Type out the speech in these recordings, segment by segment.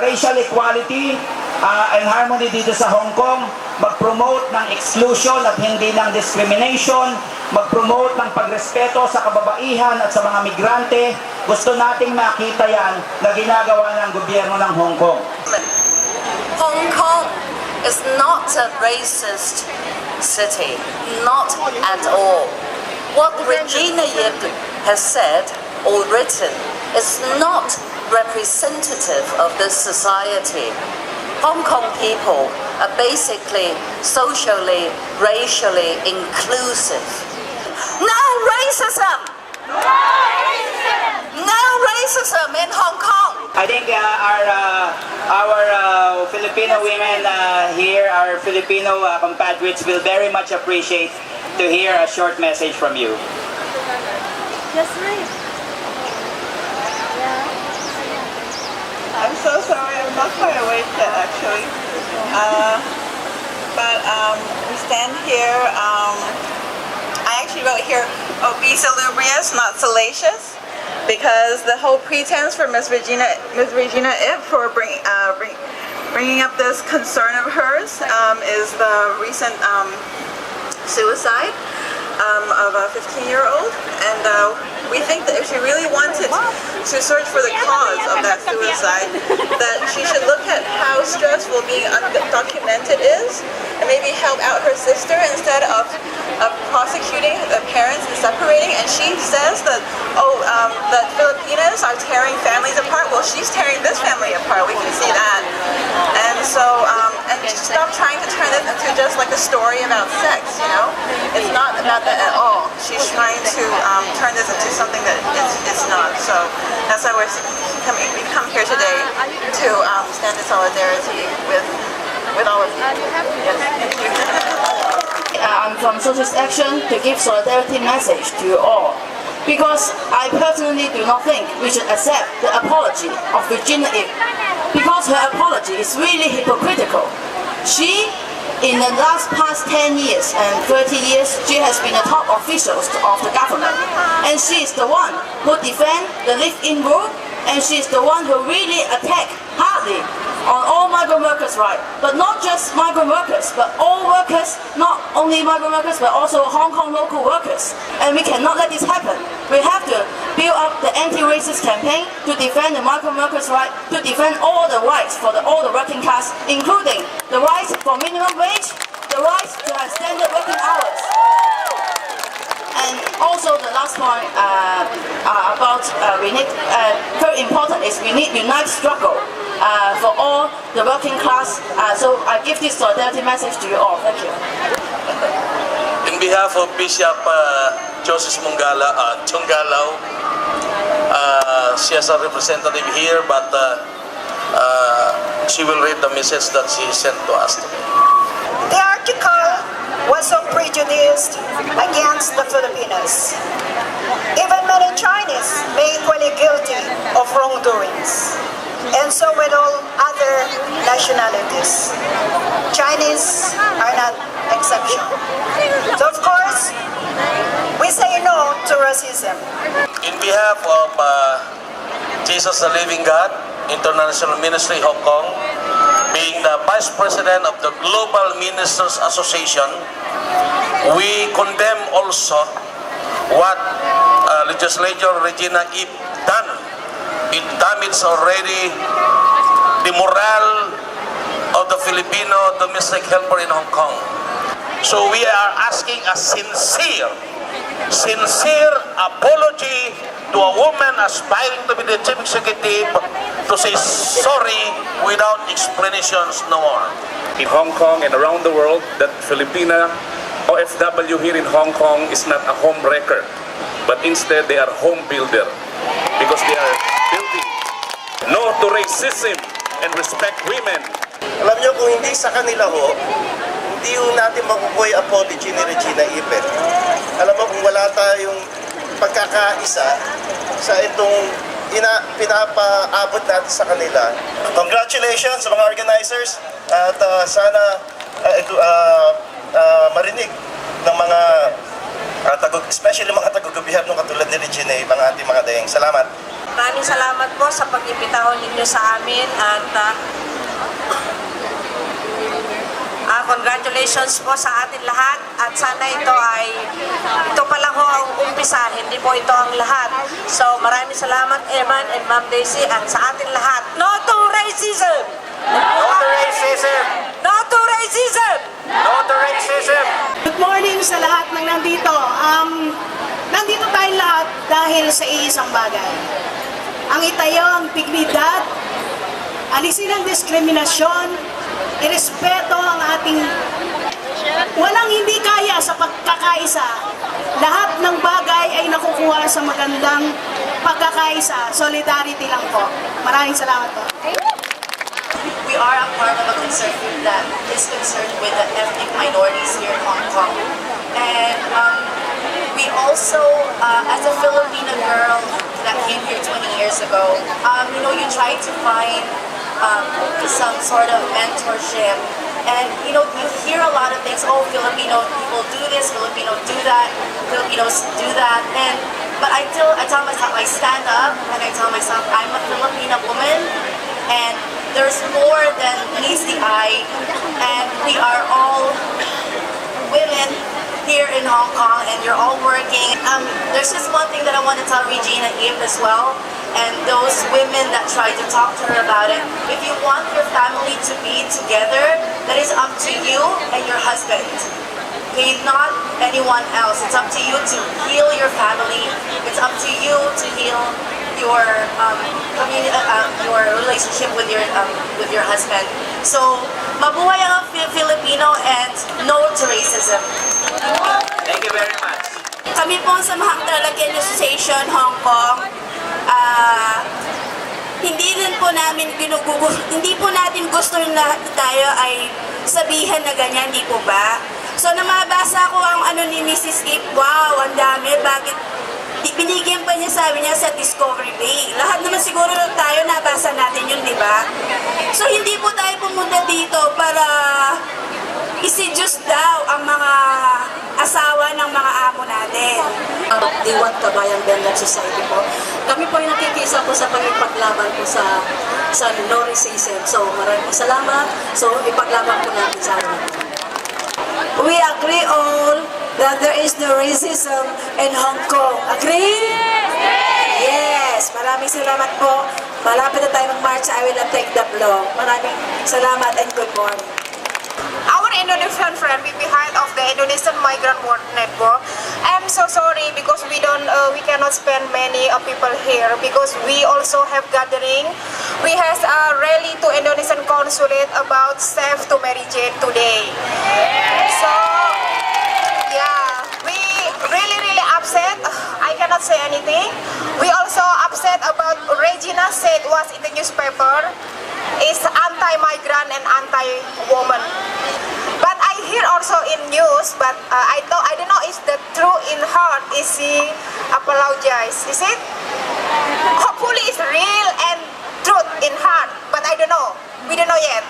racial equality and harmony dito sa Hong Kong, mag-promote ng exclusion at hindi ng discrimination, mag-promote ng pagrespeto sa kababaihan at sa mga migrante. Gusto nating makita yan na ginagawa ng gobyerno ng Hong Kong. Hong Kong is not a racist city, not at all. What Regina Ip has said or written is not representative of this society. Hong Kong people are basically socially, racially inclusive. No racism! No racism in Hong Kong! I think our Filipino women here, our Filipino compatriots will very much appreciate to hear a short message from you. Yes, ma'am. I'm so sorry, I'm not quite awake yet actually. But we stand here, I actually wrote here, be salubrious, not salacious, because the whole pretense for Ms. Regina Ip for bringing up this concern of hers is the recent suicide of a 15-year-old, and we think that if she really wanted to search for the cause of that suicide, that she should look at how stressful being undocumented is, and maybe help out her sister instead of prosecuting the parents and separating. And she says that, that Filipinas are tearing families apart. Well, she's tearing this family apart. We can see that. And so, and stop trying to turn this into just like a story about sex, you know? It's not about that at all. She's trying to turn this into something that it's not. So that's why we've come here today to stand in solidarity with all of you. Yes, thank you. I'm from Socialist Action to give solidarity message to you all. Because I personally do not think we should accept the apology of Regina Ip, because her apology is really hypocritical. She, in the past 10 years and 30 years, she has been the top officials of the government. And she is the one who defends the live-in rule, and she is the one who really attacked hardly on all migrant workers' rights. But not just migrant workers, but all workers, not only migrant workers, but also Hong Kong local workers. And we cannot let this happen. We have to build up the anti-racist campaign to defend the migrant workers' rights, to defend all the rights for all the working class, including the rights for minimum wage, the rights to have standard working hours. And also the last point about we need, very important is we need united struggle for all the working class. So I give this solidarity message to you all. Thank you. In behalf of Bishop Joseph Chungalao, she has a representative here, but she will read the message that she sent to us today. The article was so prejudiced against the Filipinos. Even many Chinese may equally guilty of wrongdoings, and so with all other nationalities. Chinese are not exception. So of course, we say no to racism. In behalf of Jesus the Living God, International Ministry Hong Kong, being the Vice President of the Global Ministers Association, we condemn also what legislator Regina Ip done. It damages already the morale of the Filipino domestic helper in Hong Kong. So we are asking a sincere apology to a woman aspiring to be the chief executive to say sorry without explanations no more. In Hong Kong and around the world, that Filipina OFW here in Hong Kong is not a home wrecker, but instead they are home builder, because they are building. No to racism and respect women. Alam niyo, kung hindi sa kanila ho, hindi yung natin makukuha yung apology ni Regina Ip. Alam mo, kung wala tayong pagkakaisa sa itong pinapaabot natin sa kanila. Congratulations sa mga organizers, at sana marinig ng mga especially mga taga-gobyerno katulad ni Regina, mga ating mga dayang. Salamat. Maraming salamat po sa pag-imbitahon ninyo sa amin at congratulations po sa atin lahat at sana ito pa lang ho ang umpisa, hindi po ito ang lahat. So maraming salamat Eman and Ma'am Daisy at sa atin lahat. No to racism! No to racism! No to racism! No to racism! Good morning sa lahat ng nandito. Nandito tayong lahat dahil sa iisang bagay. Ang itayo ang dignidad, alisin ang diskriminasyon, irespeto ang ating walang hindi kaya sa pagkakaisa. Lahat ng bagay ay nakukuha sa magandang pagkakaisa. Solidarity lang po. Maraming salamat po. We are a part of a concerned group that is concerned with the ethnic minorities here in Hong Kong. And we also, as a Filipino girl that came here 20 years ago, you try to find some sort of mentorship. And, you hear a lot of things, oh, Filipino people do this, Filipino do that, Filipinos do that. But I tell myself, I stand up and I tell myself, I'm a Filipino woman and there's more than meets the eye. And we are all women here in Hong Kong and you're all working. There's just one thing that I want to tell Regina Ip as well, and those women that try to talk to her about it. If you want your family to be together, that is up to you and your husband. Okay, not anyone else. It's up to you to heal your family. It's up to you to heal your your relationship with your husband. So, mabuhay ang Filipino and no to racism. Thank you very much. Kami po sa Mahang Talagyan Association Hong Kong, hindi po natin gusto na tayo ay sabihan na ganyan, di po ba? So namabasa ko ang ni Mrs. Ip, wow, ang dami, bakit binigyan pa niya, sabi niya, sa Discovery Bay. Lahat naman siguro tayo nabasa natin yun, di ba? So hindi po tayo pumunta dito para isi-just daw ang mga asawa ng mga amo natin. Diwat Kabayan Benlab Society po. Kami po ay nakikisa po sa pagpaglaban po sa no racism. So maraming salamat. So ipaglaban po natin sa amin. We agree all that there is no racism in Hong Kong. Agree? Yes! Maraming salamat po. Malapit na tayo mag-march. I will not take the blow. Maraming salamat and good morning. Our Indonesian friend be behind of the Indonesian Migrant World Network. I'm so sorry because we cannot spend many people here because we also have gathering. We have a rally to Indonesian consulate about safe to marry Jane today. So yeah, we really upset. I cannot say anything. We also upset about Regina said was in the newspaper is anti-migrant and anti-woman. But I hear also in news, but I don't know if the true in heart is she apologize. Is it? Hopefully it's real and truth in heart, but I don't know. We don't know yet.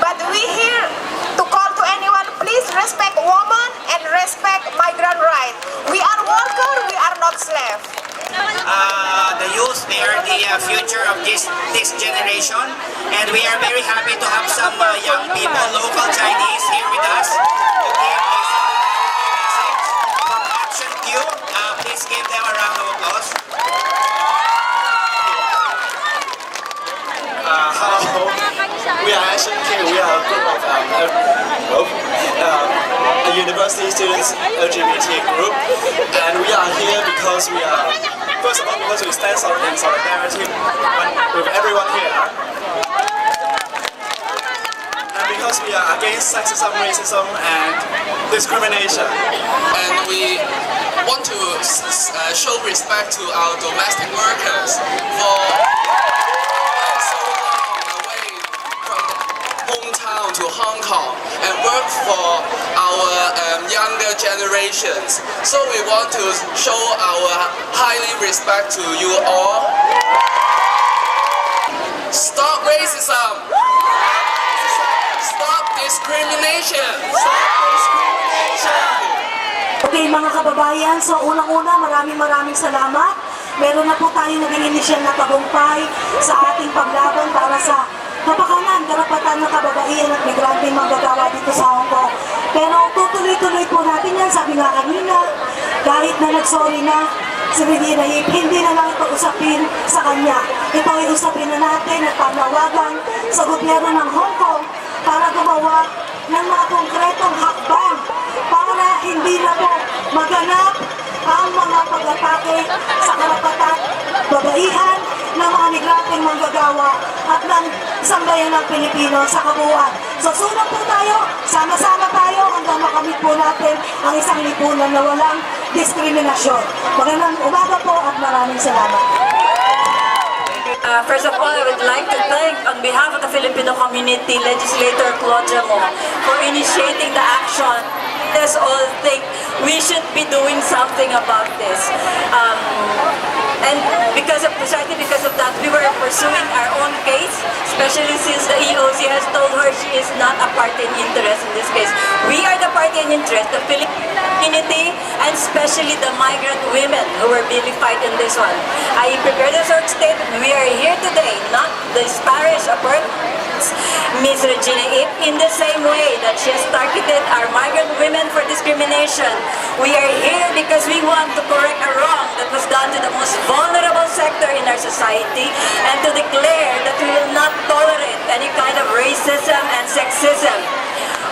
But we here to call to anyone, please respect woman and respect migrant right. We are worker, we are not slave. The youth, they are the future of this generation, and we are very happy to have some young people, local Chinese, here with us to give a message from Action Q. Please give them a round of applause. Hello, we are Action Q. We are a group of a university students LGBT group, and we are here because we are, first of all, because we stand in solidarity with everyone here, and because we are against sexism, racism, and discrimination. And we want to show respect to our domestic workers for so long away from hometown to Hong Kong and work for our younger generations. So we want to show our highly respect to you all. Stop racism! Stop discrimination! Stop discrimination! Okay mga kababayan, so unang-una maraming salamat Meron na po tayo naging inisyal na tagumpay sa ating paglaban para sa kapakanan, karapatan ng kababaihan at migranteng manggagawa dito sa Hong Kong. Pero tutuloy-tuloy po natin yan, sabi nga kanina, kahit na nag-sorry na si Regina Ip, hindi na lang ito usapin sa kanya. Ito ay usapin na natin at panawagan sa gobyerno ng Hong Kong para gumawa ng mga konkretong hakbang para hindi na po maganap ang mga pag-atake sa karapatan, babaihan ng mga migranteng manggagawa at ng sambayan ng Pilipino sa kabuuan. So sunod po tayo, sama-sama tayo hanggang makamit po natin ang isang lipunan na walang diskriminasyon. Magandang umaga po at maraming salamat. First of all, I would like to thank, on behalf of the Filipino community, Legislator Claudia Mo for initiating the action. Let's all think we should be doing something about this. And precisely because of that, we were pursuing our own case, especially since the EOC has told her she is not a party in interest in this case. We are the party in interest, the Filipino community, and especially the migrant women who were vilified in this one. I prepared a short statement. We are here today, not to disparage a Ms. Regina Ip in the same way that she has targeted our migrant women for discrimination. We are here because we want to correct a wrong that was done to the most vulnerable sector in our society and to declare that we will not tolerate any kind of racism and sexism.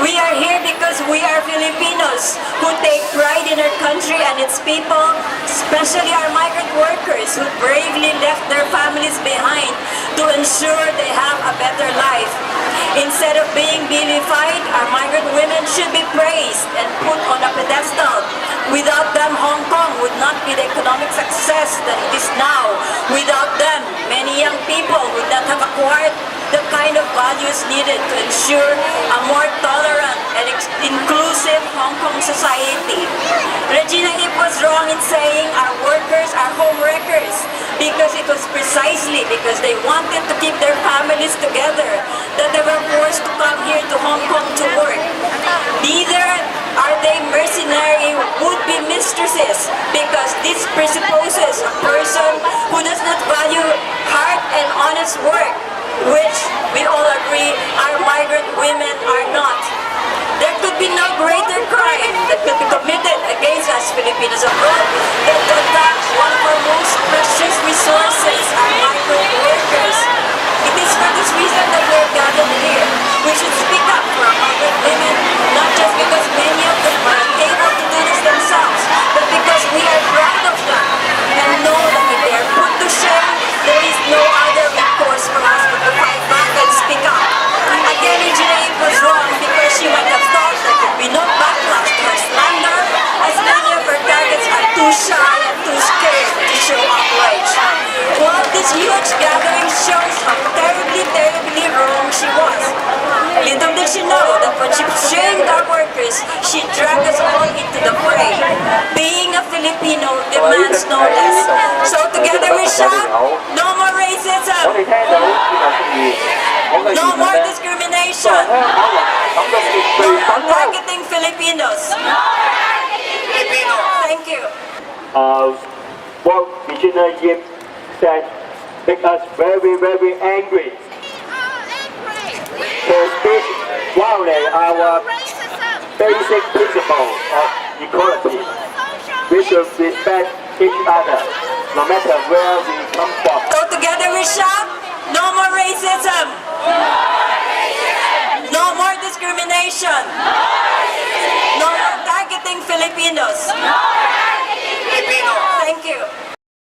We are here because we are Filipinos who take pride in our country and its people, especially our migrant workers who bravely left their families behind to ensure they have a better life. Instead of being vilified, our migrant women should be praised and put on a pedestal. Without them, Hong Kong would not be the economic success that it is now. Without them, many young people would not have acquired the kind of values needed to ensure a more tolerant and inclusive Hong Kong society. Regina Ip was wrong in saying our workers are home wreckers because it was precisely because they wanted to keep their families together that they were forced to come here to Hong Kong to work. Neither are they mercenary would-be mistresses because this presupposes a person who does not value hard and honest work, which we all agree our migrant women are not. There could be no greater crime that could be committed against us Filipinos abroad than to attack one of our most precious resources, our migrant workers. It is for this reason that we are gathered here. We should speak up for our migrant women, not just because many of them are unable to do this themselves, but because we are proud of them and know that if they are put to shame, there is no other recourse for us but to fight back and speak up. Again, Regina Ip was wrong because she might have thought there could be no backlash to her slander, as many of her targets are too shy and too scared to show outrage. Well, this huge gathering shows how terribly, terribly wrong she was. Little did she know that when she shamed our workers, she dragged us all into the fray. Being a Filipino demands no less. So together we shout, no more racism! No more discrimination! No more targeting Filipinos! Thank you. What Regina Ip said make us very, very angry. To speak violate our basic principle of equality. We should respect each other, no matter where we come from. So together we shout, no more racism! No more discrimination!